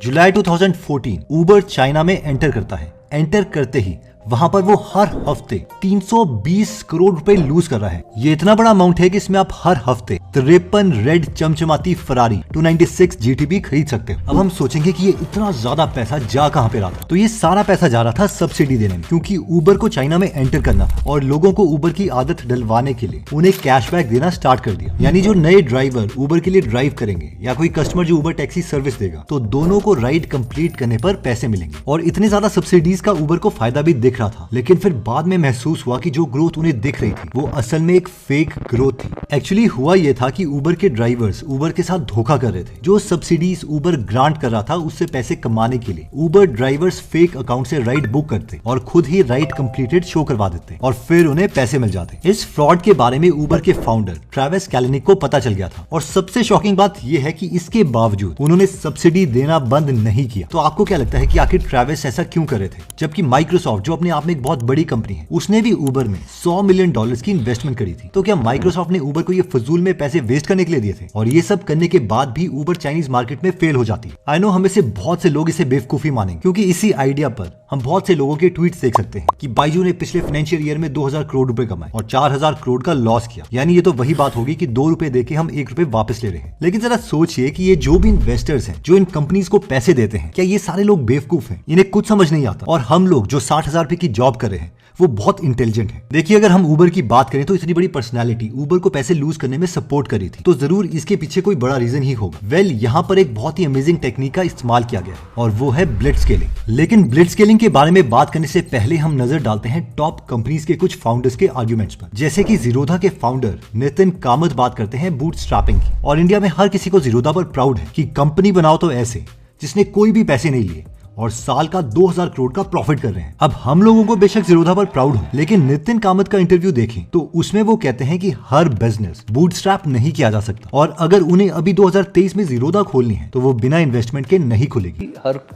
जुलाई 2014 उबर China में enter करता है। एंटर करते ही वहां पर वो हर हफ्ते 320 करोड़ रुपए लूज कर रहा है। ये इतना बड़ा अमाउंट है कि इसमें आप हर हफ्ते 53 रेड चमचमाती फरारी 296 GTB खरीद सकते हो। अब हम सोचेंगे कि ये इतना ज्यादा पैसा जा कहां पे रहा था, तो ये सारा पैसा जा रहा था सब्सिडी देने में, क्योंकि उबर को चाइना में एंटर करना था और लोगों को उबर की आदत डलवाने के लिए उन्हें कैशबैक देना स्टार्ट कर दिया। यानी जो नए ड्राइवर उबर के लिए ड्राइव करेंगे या कोई कस्टमर जो उबर टैक्सी सर्विस देगा, तो दोनों को राइड कंप्लीट करने पर पैसे मिलेंगे। और इतने ज्यादा सब्सिडीज का उबर को फायदा भी दिख रहा था, लेकिन फिर बाद में महसूस हुआ कि जो ग्रोथ उन्हें दिख रही थी वो असल में एक फेक ग्रोथ थी। एक्चुअली हुआ यह था कि उबर के ड्राइवर्स उबर के साथ धोखा कर रहे थे। जो सब्सिडीज उबर ग्रांट कर रहा था उससे पैसे कमाने के लिए उबर ड्राइवर्स फेक अकाउंट से राइड बुक करते और खुद ही राइड कंप्लीटेड शो करवा देते और फिर उन्हें पैसे मिल जाते। इस फ्रॉड के बारे में उबर के फाउंडर ट्रेविस कैलिनिक को पता चल गया था और सबसे शॉकिंग बात यह है कि इसके बावजूद उन्होंने सब्सिडी देना बंद नहीं किया। तो आपको क्या लगता है कि आखिर ट्रेविस ऐसा क्यों कर रहे थे, जबकि माइक्रोसॉफ्ट जो अपने आप में एक बहुत बड़ी कंपनी है उसने भी उबर में $100 मिलियन की इन्वेस्टमेंट करी थी। तो क्या माइक्रोसॉफ्ट ने उबर को ये फजूल में पैसे वेस्ट करने के लिए दिए थे? और ये सब करने के बाद भी उबर चाइनीज मार्केट में फेल हो जाती है। आई नो हमें से बहुत से लोग इसे बेवकूफी मानेंगे, क्योंकि इसी आइडिया पर हम बहुत से लोगों के ट्वीट्स देख सकते हैं कि बाइजू ने पिछले फाइनेंशियल ईयर में 2000 करोड़ रुपए कमाए और 4000 करोड़ का लॉस किया। यानी ये तो वही बात होगी कि ₹2 देके हम ₹1 वापस ले रहे हैं। लेकिन जरा सोचिए कि ये जो भी इन्वेस्टर्स हैं जो इन कंपनीज को पैसे देते हैं, क्या ये सारे लोग बेवकूफ हैं? इन्हें कुछ समझ नहीं आता। और हम लोग जो 60,000 रुपए की जॉब कर रहे हैं वो बहुत इंटेलिजेंट है। देखिए, अगर हम उबर की बात करें तो इतनी बड़ी पर्सनालिटी उबर को पैसे लूज करने में सपोर्ट करी थी, तो जरूर इसके पीछे कोई बड़ा रीजन ही होगा। वेल, यहाँ पर एक बहुत ही अमेजिंग टेक्निक का इस्तेमाल किया गया है और वो है ब्लिट्जस्केलिंग। लेकिन ब्लिट्जस्केलिंग के बारे में बात करने से पहले हम नजर डालते हैं टॉप कंपनीज के कुछ फाउंडर्स के आर्ग्यूमेंट्स पर। जैसे कि जीरोधा के फाउंडर नितिन कामत बात करते हैं बूटस्ट्रैपिंग की, और इंडिया में हर किसी को जीरोधा पर प्राउड है कि कंपनी बनाओ तो ऐसे जिसने कोई भी पैसे नहीं लिए और साल का 2000 करोड़ का प्रॉफिट कर रहे हैं। अब हम लोगों को बेशक जीरोधा पर प्राउड हो, लेकिन नितिन कामत का इंटरव्यू देखें तो उसमें वो कहते हैं कि हर बिजनेस बूटस्ट्रैप नहीं किया जा सकता, और अगर उन्हें अभी 2023 में जीरोधा खोलनी है तो वो बिना इन्वेस्टमेंट के नहीं खुलेगी।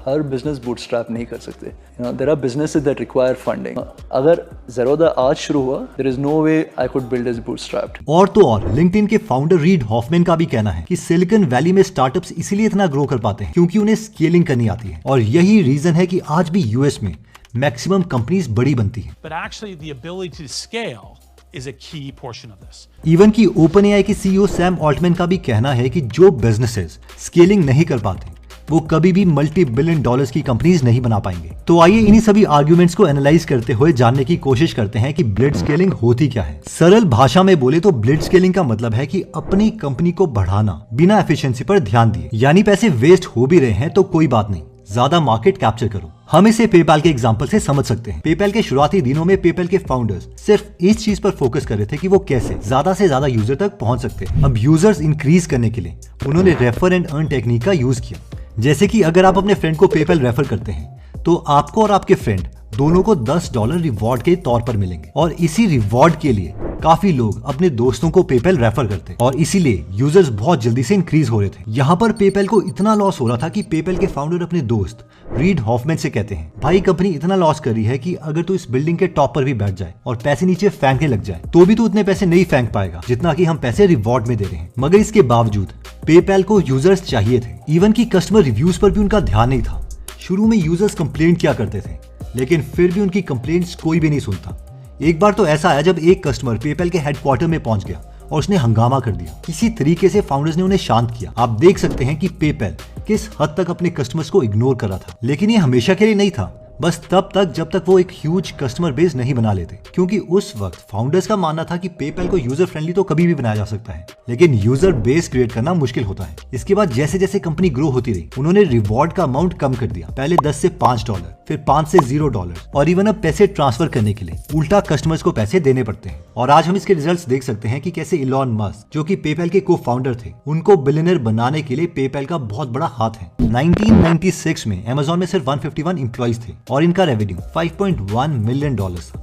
हर बिजनेस बूटस्ट्रैप नहीं कर सकते। There are businesses that require funding. अगर जीरोधा आज शुरू हुआ, there is no way I could build it bootstrapped. और तो और लिंक्डइन के फाउंडर रीड हॉफमैन का भी कहना है कि सिलिकॉन वैली में स्टार्टअप्स इसीलिए इतना ग्रो कर पाते हैं क्योंकि उन्हें स्केलिंग करनी आती है, और यही रीजन है कि आज भी यूएस में मैक्सिमम कंपनीज बड़ी बनती हैं। But actually the ability to scale is a key portion of this. Even की ओपनएआई के सीईओ सैम ऑल्टमैन का भी कहना है कि जो बिजनेसेस स्केलिंग नहीं कर पाते वो कभी भी $multi-billion की कंपनीज नहीं बना पाएंगे। तो आइए इन्हीं सभी आर्ग्यूमेंट्स को एनालाइज करते हुए जानने की कोशिश करते हैं कि ब्लिट्जस्केलिंग होती क्या है। सरल भाषा में बोले तो ब्लिट्जस्केलिंग का मतलब है कि अपनी कंपनी को बढ़ाना बिना एफिशिएंसी पर ध्यान दिए। यानी पैसे वेस्ट हो भी रहे हैं तो कोई बात नहीं, ज्यादा मार्केट कैप्चर करो। हम इसे पेपैल के एग्जांपल से समझ सकते हैं। पेपैल के शुरुआती दिनों में पेपैल के फाउंडर्स सिर्फ इस चीज पर फोकस कर रहे थे कि वो कैसे ज्यादा से ज्यादा यूजर तक पहुंच सकते हैं। अब यूजर्स इंक्रीज करने के लिए उन्होंने रेफर एंड अर्न टेक्निक का यूज किया। जैसे कि अगर आप अपने फ्रेंड को पेपैल रेफर करते हैं तो आपको और आपके फ्रेंड दोनों को $10 रिवॉर्ड के तौर पर मिलेंगे, और इसी रिवॉर्ड के लिए काफी लोग अपने दोस्तों को पेपैल रेफर करते और इसीलिए यूजर्स बहुत जल्दी से इंक्रीज हो रहे थे। यहाँ पर पेपैल को इतना लॉस हो रहा था कि पेपैल के फाउंडर अपने दोस्त रीड हॉफमैन से कहते हैं, भाई कंपनी इतना लॉस कर रही है कि अगर तू इस बिल्डिंग के टॉप पर भी बैठ जाए और पैसे नीचे फेंकने लग जाए तो भी तू उतने पैसे नहीं फेंक पाएगा जितना कि हम पैसे रिवॉर्ड में दे रहे हैं। मगर इसके बावजूद पेपैल को यूजर्स चाहिए थे। इवन की कस्टमर रिव्यूज पर भी उनका ध्यान नहीं था। शुरू में यूजर्स कंप्लेंट किया करते थे, लेकिन फिर भी उनकी कंप्लेंट्स कोई भी नहीं सुनता। एक बार तो ऐसा आया जब एक कस्टमर पेपैल के हेडक्वार्टर में पहुंच गया और उसने हंगामा कर दिया। किसी तरीके से फाउंडर्स ने उन्हें शांत किया। आप देख सकते हैं कि पेपैल किस हद तक अपने कस्टमर्स को इग्नोर कर रहा था। लेकिन ये हमेशा के लिए नहीं था, बस तब तक जब तक वो एक ह्यूज कस्टमर बेस नहीं बना लेते, क्योंकि उस वक्त फाउंडर्स का मानना था कि पेपैल को यूजर फ्रेंडली तो कभी भी बनाया जा सकता है, लेकिन यूजर बेस क्रिएट करना मुश्किल होता है। इसके बाद जैसे जैसे कंपनी ग्रो होती रही उन्होंने रिवॉर्ड का अमाउंट कम कर दिया। पहले $10 से $5, फिर $5 से $0, और इवन अब पैसे ट्रांसफर करने के लिए उल्टा कस्टमर्स को पैसे देने पड़ते हैं। और आज हम इसके रिजल्ट्स देख सकते हैं कि कैसे इलॉन मस्क, जो कि पेपैल के को फाउंडर थे, उनको बिलियनर बनाने के लिए पेपैल का बहुत बड़ा हाथ है। 1996 में अमेजॉन में सिर्फ 151 एम्प्लॉइज थे और इनका रेवेन्यू $5.1 मिलियन।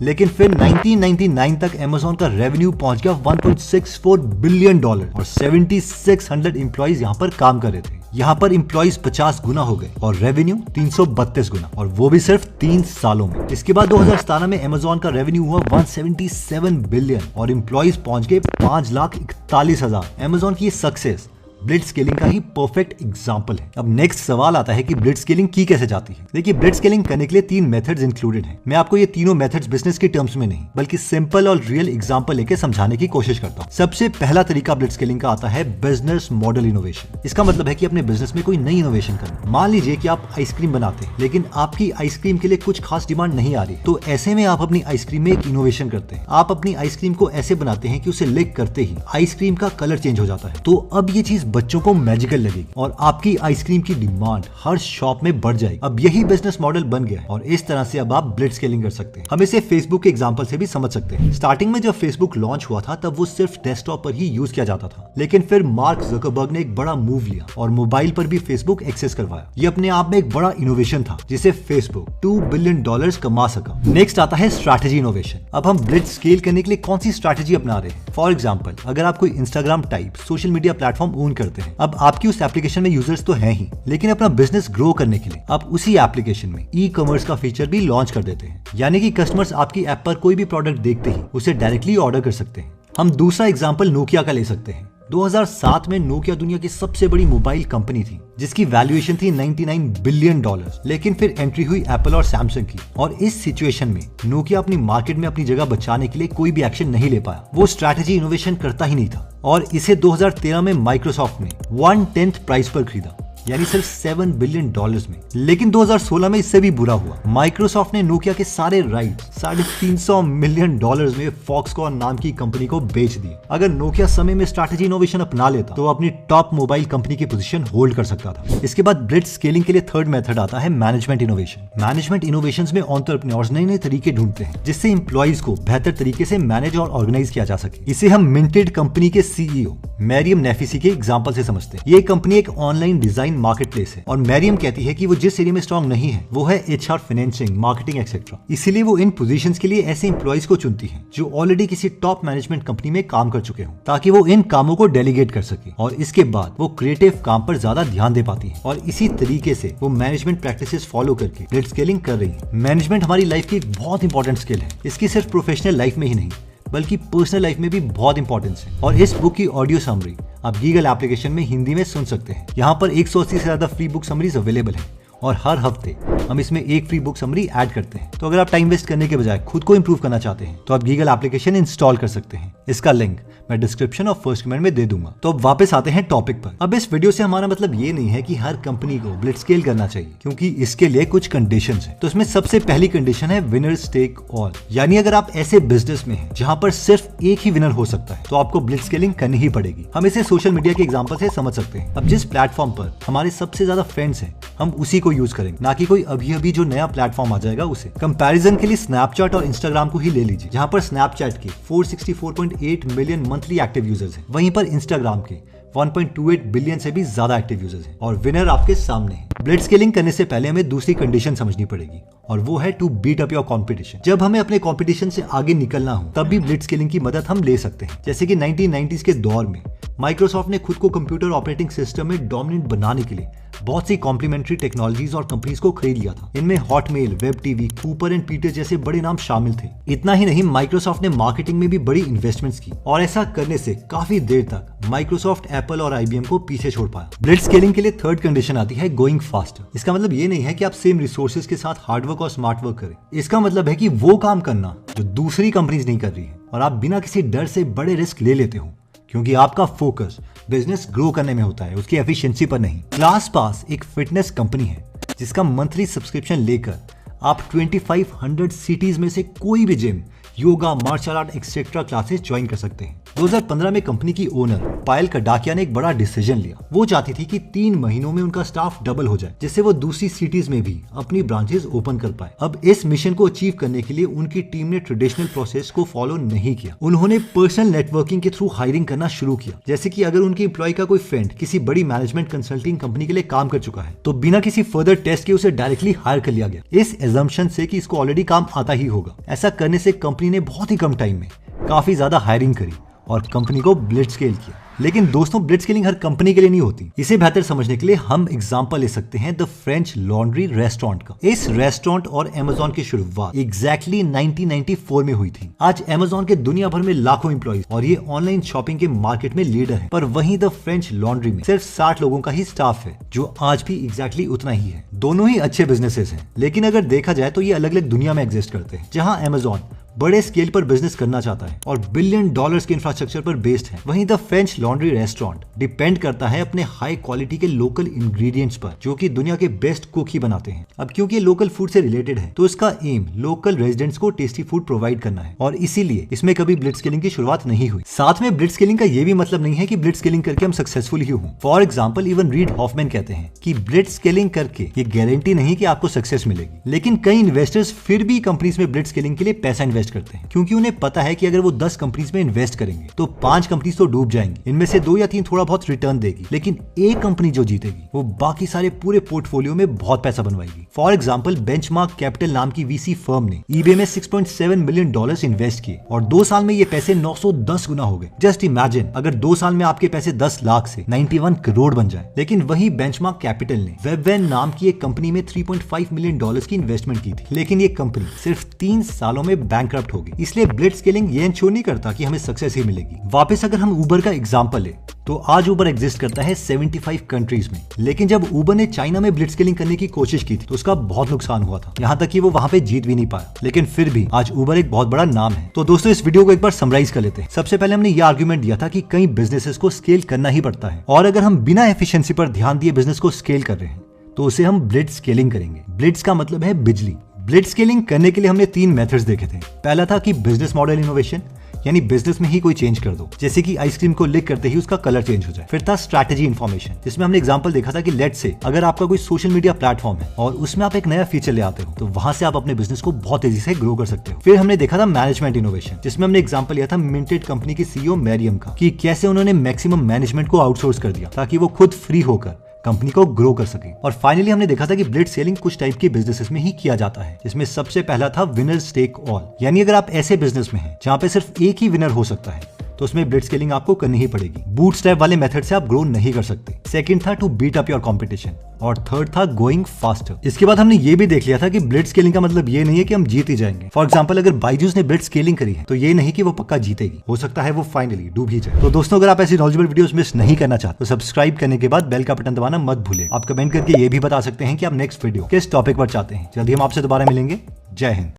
लेकिन फिर 1999 तक अमेजॉन का रेवेन्यू पहुंच गया $1.64 बिलियन और 7600 एम्प्लॉइज यहाँ पर काम कर रहे थे। यहाँ पर एम्प्लॉइज 50 गुना हो गए और रेवेन्यू 332 गुना, और वो भी सिर्फ 3 सालों में। इसके बाद 2017 में अमेजॉन का रेवेन्यू हुआ 177 बिलियन और एम्प्लॉइज पहुंच गए 5,41,000। अमेजॉन की सक्सेस ब्लिट्ज स्केलिंग का ही परफेक्ट एग्जांपल है। अब नेक्स्ट सवाल आता है कि ब्लिट्ज स्केलिंग की कैसे जाती है। देखिए, ब्लिट्ज स्केलिंग करने के लिए 3 मेथड्स इंक्लूडेड हैं। मैं आपको ये तीनों मेथड्स बिजनेस के टर्म्स में नहीं बल्कि सिंपल और रियल एग्जांपल लेके समझाने की कोशिश करता हूँ। सबसे पहला तरीका ब्लिट्ज स्केलिंग का आता है बिजनेस मॉडल इनोवेशन। इसका मतलब है कि अपने बिजनेस में कोई नई इनोवेशन करना। मान लीजिए कि आप आइसक्रीम बनाते हैं, लेकिन आपकी आइसक्रीम के लिए कुछ खास डिमांड नहीं आ रही, तो ऐसे में आप अपनी आइसक्रीम में एक इनोवेशन करते हैं। आप अपनी आइसक्रीम को ऐसे बनाते हैं कि उसे लिक करते ही आइसक्रीम का कलर चेंज हो जाता है। तो अब ये चीज बच्चों को मैजिकल लगेगी और आपकी आइसक्रीम की डिमांड हर शॉप में बढ़ जाएगी। अब यही बिजनेस मॉडल बन गया है और इस तरह से अब आप ब्लिट्ज स्केलिंग कर सकते हैं। हम इसे फेसबुक के एग्जांपल से भी समझ सकते हैं। स्टार्टिंग में जब फेसबुक लॉन्च हुआ था तब वो सिर्फ डेस्कटॉप पर ही यूज किया जाता था, लेकिन फिर मार्क ज़करबर्ग ने एक बड़ा मूव लिया और मोबाइल पर भी फेसबुक एक्सेस करवाया। ये अपने आप में एक बड़ा इनोवेशन था जिसे फेसबुक $2 बिलियन कमा सका। नेक्स्ट आता है स्ट्रैटेजी इनोवेशन। अब हम ब्लिट्ज स्केल करने के लिए कौन सी स्ट्रैटेजी अपना रहे हैं। फॉर एग्जांपल, अगर आप कोई Instagram type social media platform own करते हैं, अब आपकी उस एप्लीकेशन में यूजर्स तो हैं ही, लेकिन अपना बिजनेस ग्रो करने के लिए आप उसी एप्लीकेशन में ई कॉमर्स का फीचर भी लॉन्च कर देते हैं, यानी कि कस्टमर्स आपकी ऐप पर कोई भी प्रोडक्ट देखते ही उसे डायरेक्टली ऑर्डर कर सकते हैं। हम दूसरा एग्जांपल नोकिया का ले सकते हैं। 2007 में नोकिया दुनिया की सबसे बड़ी मोबाइल कंपनी थी जिसकी वैल्यूएशन थी $99 बिलियन, लेकिन फिर एंट्री हुई एप्पल और सैमसंग की और इस सिचुएशन में नोकिया अपनी मार्केट में अपनी जगह बचाने के लिए कोई भी एक्शन नहीं ले पाया। वो स्ट्रैटेजी इनोवेशन करता ही नहीं था और इसे 2013 में माइक्रोसॉफ्ट ने 1/10 प्राइस पर खरीदा, यानी सिर्फ $7 बिलियन में। लेकिन 2016 में इससे भी बुरा हुआ। माइक्रोसॉफ्ट ने नोकिया के सारे राइट $350 मिलियन में फॉक्सकॉन नाम की कंपनी को बेच दिए। अगर नोकिया समय में स्ट्रैटेजी इनोवेशन अपना लेता तो अपनी टॉप मोबाइल कंपनी की पोजीशन होल्ड कर सकता था। इसके बाद ब्लिट्ज स्केलिंग के लिए थर्ड मेथड आता है मैनेजमेंट इनोवेशन। मैनेजमेंट इनोवेशंस में एंटरप्रेन्योर्स नए नए तरीके ढूंढते हैं जिससे एम्प्लॉइज को बेहतर तरीके से मैनेज और ऑर्गेनाइज किया जा सके। इसे हम मिंटेड कंपनी के सीईओ मैरियम नेफिसी के एग्जांपल से समझते हैं। ये कंपनी एक ऑनलाइन डिजाइन मार्केटप्लेस है और मैरियम कहती है कि वो जिस एरिया में स्ट्रांग नहीं है वो है एचआर, फाइनेंसिंग, मार्केटिंग एक्सेट्रा। इसीलिए वो इन पोजीशंस के लिए ऐसे एम्प्लॉइज को चुनती है जो ऑलरेडी किसी टॉप मैनेजमेंट कंपनी में काम कर चुके हों, ताकि वो इन कामों को डेलीगेट कर सके और इसके बाद वो क्रिएटिव काम पर ज्यादा ध्यान दे पाती है। और इसी तरीके से वो मैनेजमेंट प्रैक्टिसेस फॉलो करके ब्लिट्ज स्केलिंग कर रही है। मैनेजमेंट हमारी लाइफ की एक बहुत इंपॉर्टेंट स्किल है। इसकी सिर्फ प्रोफेशनल लाइफ में ही नहीं बल्कि पर्सनल लाइफ में भी बहुत इंपॉर्टेंस है। और इस बुक की ऑडियो समरी आप गीगल एप्लीकेशन में हिंदी में सुन सकते हैं। यहाँ पर 180 से ज्यादा फ्री बुक समरीज अवेलेबल है और हर हफ्ते हम इसमें एक फ्री बुक समरी ऐड करते हैं। तो अगर आप टाइम वेस्ट करने के बजाय खुद को इंप्रूव करना चाहते हैं तो आप गीगल एप्लीकेशन इंस्टॉल कर सकते हैं। इसका लिंक मैं डिस्क्रिप्शन और फर्स्ट कमेंट में दे दूंगा। तो अब वापस आते हैं टॉपिक पर। अब इस वीडियो से हमारा मतलब ये नहीं है कि हर कंपनी को ब्लिट्ज स्केल करना चाहिए, क्योंकि इसके लिए कुछ कंडीशंस हैं। तो इसमें सबसे पहली कंडीशन है विनर्स टेक ऑल, यानी अगर आप ऐसे बिजनेस में हैं जहां पर सिर्फ एक ही विनर हो सकता है तो आपको ब्लिट्ज स्केलिंग करनी ही पड़ेगी। हम इसे सोशल मीडिया के एग्जांपल से समझ सकते हैं। अब जिस प्लेटफॉर्म पर हमारे सबसे ज्यादा फ्रेंड्स हैं हम उसी को यूज करेंगे, ना कि कोई अभी जो नया प्लेटफॉर्म आ जाएगा उसे। कंपैरिजन के लिए स्नैपचैट और इंस्टाग्राम को ही ले लीजिए, जहां पर स्नैपचैट के 464.8 मिलियन मंथली एक्टिव यूजर्स हैं, वहीं पर इंस्टाग्राम के 1.28 बिलियन से भी ज्यादा एक्टिव यूजर्स हैं और विनर आपके सामने है। ब्लिट्ज स्केलिंग करने से पहले हमें दूसरी कंडीशन समझनी पड़ेगी और वो है to beat up your competition. जब हमें अपने कंपटीशन से आगे निकलना हो तब भी ब्लिट्ज स्केलिंग की मदद हम ले सकते हैं। जैसे कि 1990s के दौर में माइक्रोसॉफ्ट ने खुद को कंप्यूटर ऑपरेटिंग सिस्टम में डोमिनेंट बनाने के लिए बहुत सी कॉम्प्लीमेंट्री टेक्नोलॉजीज और कंपनीज को खरीद लिया था। इनमें Hotmail, web TV, Cooper and Peter जैसे बड़े नाम शामिल थे। इतना ही नहीं, माइक्रोसॉफ्ट ने मार्केटिंग में भी बड़ी इन्वेस्टमेंट्स की और ऐसा करने से काफी देर तक माइक्रोसॉफ्ट, एप्पल और आईबीएम को पीछे छोड़ पाया। ब्लिट्ज स्केलिंग के लिए थर्ड कंडीशन आती है गोइंग फास्टर। इसका मतलब ये नहीं है कि आप सेम रिसोर्सेज के साथ हार्डवर्क और स्मार्ट वर्क करें। इसका मतलब है कि वो काम करना जो दूसरी कंपनीज नहीं कर रही है और आप बिना किसी डर से बड़े रिस्क ले लेते हो, क्योंकि आपका फोकस बिजनेस ग्रो करने में होता है, उसकी एफिशिएंसी पर नहीं। क्लास पास एक फिटनेस कंपनी है जिसका मंथली सब्सक्रिप्शन लेकर आप 2500 सिटीज में से कोई भी gym, yoga, martial art etcetera classes join कर सकते हैं। 2015 में कंपनी की ओनर पायल कडाकिया ने एक बड़ा डिसीजन लिया। वो चाहती थी कि 3 महीनों में उनका स्टाफ डबल हो जाए, जिससे वो दूसरी सिटीज में भी अपनी ब्रांचेस ओपन कर पाए। अब इस मिशन को अचीव करने के लिए उनकी टीम ने ट्रेडिशनल प्रोसेस को फॉलो नहीं किया। उन्होंने पर्सनल नेटवर्किंग के थ्रू हायरिंग करना शुरू किया। जैसे कि अगर उनके एम्प्लॉय का कोई फ्रेंड किसी बड़ी मैनेजमेंट कंसल्टिंग कंपनी के लिए काम कर चुका है तो बिना किसी फर्दर टेस्ट के उसे डायरेक्टली हायर कर लिया गया, इस एजम्पशन से कि इसको ऑलरेडी काम आता ही होगा। ऐसा करने से कंपनी ने बहुत ही कम टाइम में काफी ज्यादा हायरिंग करी और कंपनी को ब्लिट्ज स्केल किया। लेकिन दोस्तों ब्लिट्ज स्केलिंग हर कंपनी के लिए नहीं होती। इसे बेहतर समझने के लिए हम एग्जांपल ले सकते हैं द फ्रेंच लॉन्ड्री रेस्टोरेंट का। इस रेस्टोरेंट और अमेज़न की शुरुआत एग्जैक्टली 1994 में हुई थी। आज अमेज़न के दुनिया भर में लाखों एम्प्लॉइज और ये ऑनलाइन शॉपिंग के मार्केट में लीडर है। पर वहीं द फ्रेंच लॉन्ड्री में सिर्फ 60 लोगों का ही स्टाफ है, जो आज भी एग्जैक्टली उतना ही है। दोनों ही अच्छे बिजनेसेस हैं, लेकिन अगर देखा जाए तो ये अलग अलग दुनिया में एग्जिस्ट करते हैं। जहां अमेज़न बड़े स्केल पर बिजनेस करना चाहता है और बिलियन डॉलर्स के इंफ्रास्ट्रक्चर पर बेस्ड है, वहीं the French laundry restaurant depend करता है अपने हाई क्वालिटी के लोकल इंग्रेडिएंट्स पर, जो कि दुनिया के बेस्ट कुक ही बनाते हैं। अब क्योंकि ये लोकल फूड से रिलेटेड है, तो इसका एम लोकल रेजिडेंट्स को टेस्टी फूड प्रोवाइड करना है, और इसीलिए इसमें कभी ब्लिट्ज स्केलिंग की शुरुआत नहीं हुई। साथ में ब्लिट्ज स्केलिंग का ये भी मतलब नहीं है कि ब्लिट्ज स्केलिंग करके हम सक्सेसफुल ही हों। For example even read Hoffmann कहते हैं कि ब्लिट्ज स्केलिंग करके ये गारंटी नहीं कि आपको सक्सेस मिलेगी, लेकिन कई इन्वेस्टर्स फिर भी कंपनीज में ब्लिट्ज स्केलिंग के लिए पैसा इन्वेस्ट करते हैं, क्योंकि उन्हें पता है कि अगर वो 10 कंपनीज में इन्वेस्ट करेंगे तो 5 कंपनीज तो डूब जाएंगी, इनमें से 2 या 3 थोड़ा बहुत रिटर्न देगी, लेकिन एक कंपनी जो जीतेगी वो बाकी सारे पूरे पोर्टफोलियो में बहुत पैसा बनवाएगी। फॉर एग्जांपल बेंचमार्क कैपिटल नाम की वीसी फर्म ने ईबे में $6.7 मिलियन इन्वेस्ट किए और 2 साल में ये पैसे 910 गुना हो गए। जस्ट इमेजिन अगर 2 साल में आपके पैसे 10 लाख से 91 करोड़ बन जाए। लेकिन वही बेंचमार्क कैपिटल ने वेबवेन नाम की एक कंपनी में $3.5 मिलियन की इन्वेस्टमेंट की थी, लेकिन ये कंपनी सिर्फ 3 सालों में बैंकरप्ट हो गई। इसलिए ब्लिट्ज स्केलिंग ये इंश्योर नहीं करता कि हमें सक्सेस ही मिलेगी। वापस अगर हम उबर का एग्जांपल ले, तो आज उबर एग्जिस्ट करता है 75 कंट्रीज में, लेकिन जब उबर ने चाइना में ब्लिट्ज स्केलिंग करने की कोशिश की थी तो उसका बहुत नुकसान हुआ था, यहाँ तक कि वो वहां पे जीत भी नहीं पाया। लेकिन फिर भी आज उबर एक बहुत बड़ा नाम है। तो दोस्तों इस वीडियो को एक बार समराइज कर लेते हैं। सबसे पहले हमने ये आर्गुमेंट दिया था कि कई बिजनेसेस को स्केल करना ही पड़ता है, और अगर हम बिना एफिशिएंसी पर ध्यान दिए बिजनेस को स्केल कर रहे हैं तो उसे हम ब्लिट्ज स्केलिंग करेंगे। ब्लिट्ज का मतलब है बिजली। ब्लिट्ज स्केलिंग करने के लिए हमने 3 मेथड्स देखे थे। पहला था कि बिजनेस मॉडल इनोवेशन, यानी बिजनेस में ही कोई चेंज कर दो, जैसे कि आइसक्रीम को लिक करते ही उसका कलर चेंज हो जाए। फिर था स्ट्रैटेजी इन्फॉर्मेशन, जिसमें हमने एग्जांपल देखा था कि लेट से अगर आपका कोई सोशल मीडिया प्लेटफॉर्म है और उसमें आप एक नया फीचर ले आते हो, तो वहां से आप अपने बिजनेस को बहुत तेजी से ग्रो कर सकते हो। फिर हमने देखा था मैनेजमेंट इनोवेशन, जिसमें हमने एग्जांपल लिया था मिंटेड कंपनी की सीईओ मैरियम का, कि कैसे उन्होंने मैक्सिमम मैनेजमेंट को आउटसोर्स कर दिया ताकि वो खुद फ्री होकर कंपनी को ग्रो कर सके। और फाइनली हमने देखा था कि ब्लिट्ज स्केलिंग कुछ टाइप के बिजनेसेस में ही किया जाता है, जिसमें सबसे पहला था विनर्स टेक ऑल, यानी अगर आप ऐसे बिजनेस में हैं जहां पे सिर्फ एक ही विनर हो सकता है तो उसमें ब्लिट्ज स्केलिंग आपको करनी ही पड़ेगी। बूटस्ट्रैप वाले मेथड से आप ग्रो नहीं कर सकते। सेकंड था to beat up your competition, और थर्ड था गोइंग फास्टर। इसके बाद हमने ये भी देख लिया था कि ब्लिट्ज स्केलिंग का मतलब ये नहीं है कि हम जीत ही जाएंगे। फॉर एग्जांपल अगर बायजूस ने ब्लिट्ज स्केलिंग करी है तो ये नहीं कि वो पक्का जीतेगी, हो सकता है वो फाइनली डूब ही जाए। तो दोस्तों अगर आप ऐसी नॉलेजेबल वीडियोस मिस नहीं करना चाहते तो सब्सक्राइब करने के बाद बेल का बटन दबाना मत भूलें। आप कमेंट करके ये भी बता सकते हैं कि आप नेक्स्ट वीडियो किस टॉपिक पर चाहते हैं। जल्दी हम आपसे दोबारा मिलेंगे। जय हिंद।